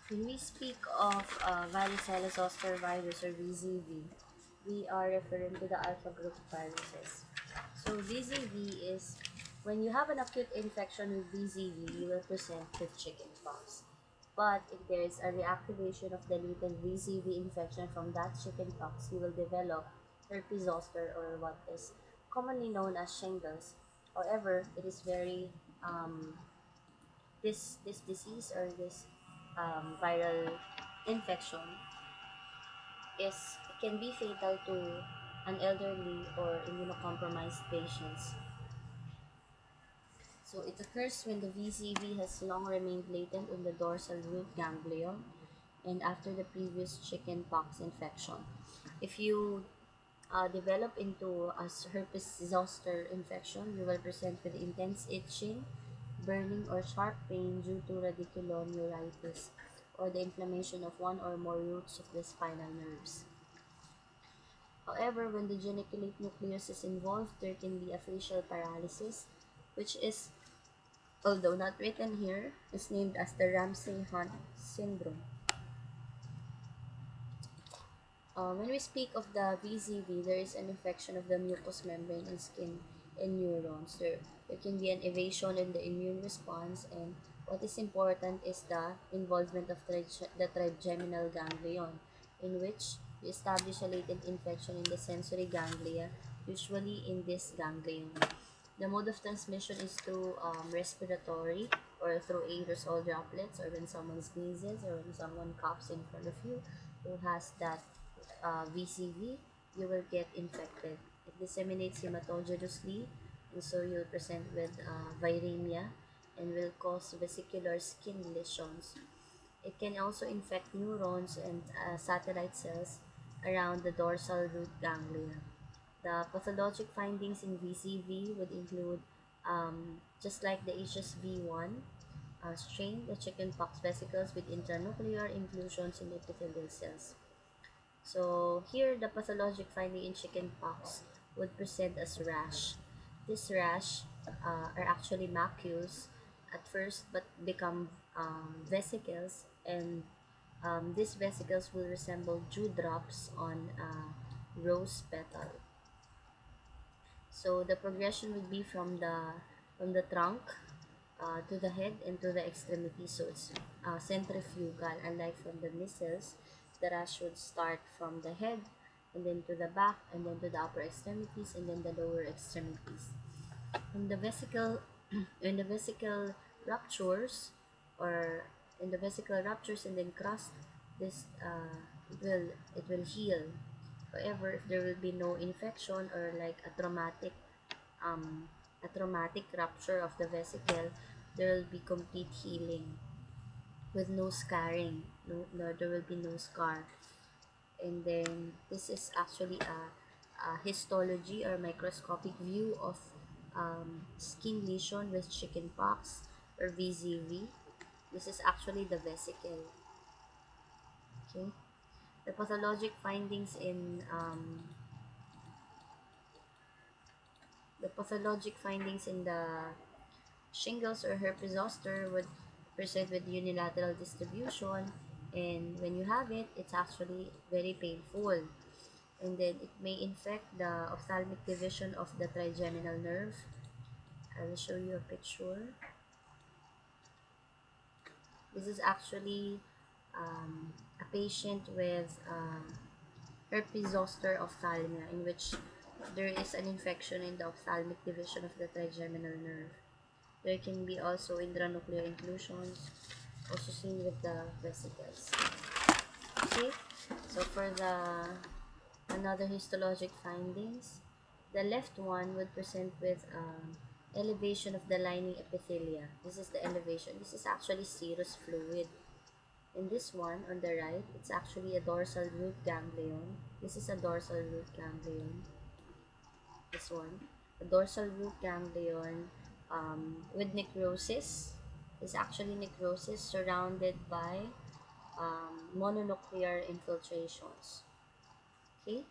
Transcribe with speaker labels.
Speaker 1: When we speak of varicella zoster virus or VZV, we are referring to the alpha group viruses. So VZV is when you have an acute infection with VZV, you will present with chickenpox. But if there is a reactivation of the latent VZV infection from that chickenpox, you will develop herpes zoster or what is commonly known as shingles. However, it is very this disease or this viral infection is can be fatal to an elderly or immunocompromised patients. So it occurs when the VZV has long remained latent in the dorsal root ganglion and after the previous chickenpox infection. If you develop into a herpes zoster infection, you will present with intense itching, burning, or sharp pain due to radiculoneuritis or the inflammation of one or more roots of the spinal nerves. However, when the geniculate nucleus is involved, there can be a facial paralysis, which is, although not written here, is named as the Ramsay-Hunt syndrome. When we speak of the VZV, there is an infection of the mucous membrane and skin and neurons. There can be an evasion in the immune response, and what is important is the involvement of the trigeminal ganglion, in which we establish a latent infection in the sensory ganglia, usually in this ganglion. The mode of transmission is through respiratory or through aerosol droplets, or when someone sneezes or when someone coughs in front of you who has that VCV, you will get infected. It disseminates hematogenously, and so you'll present with viremia and will cause vesicular skin lesions. It can also infect neurons and satellite cells around the dorsal root ganglia. The pathologic findings in VCV would include, just like the HSV1 strain, the chickenpox vesicles with intranuclear inclusions in epithelial cells. So here, the pathologic finding in chickenpox would present as rash. This rash are actually macules at first, but become vesicles, and these vesicles will resemble dewdrops on a rose petal. So the progression would be from the trunk to the head and to the extremities. So it's centrifugal, unlike from the measles. The rash would start from the head and then to the back and then to the upper extremities and then the lower extremities. When the vesicle when the vesicle ruptures or in the vesicle ruptures and then crust, this it will heal. However, if there will be no infection or like um, a traumatic rupture of the vesicle, there will be complete healing with no scarring. No, there will be no scar. And then this is actually a histology or microscopic view of skin lesion with chickenpox or VZV. This is actually the vesicle. Okay. The pathologic findings in the shingles or herpes zoster would present with unilateral distribution, and when you have it, it's actually very painful. And then it may infect the ophthalmic division of the trigeminal nerve. I will show you a picture. This is actually a patient with herpes zoster ophthalmia, in which there is an infection in the ophthalmic division of the trigeminal nerve. There can be also intranuclear inclusions, also seen with the vesicles. Okay, so for the another histologic findings, the left one would present with elevation of the lining epithelia. This is the elevation. This is actually serous fluid. In this one on the right, it's actually a dorsal root ganglion. This is a dorsal root ganglion. This one, a dorsal root ganglion with necrosis. Is actually necrosis surrounded by mononuclear infiltrations. Okay,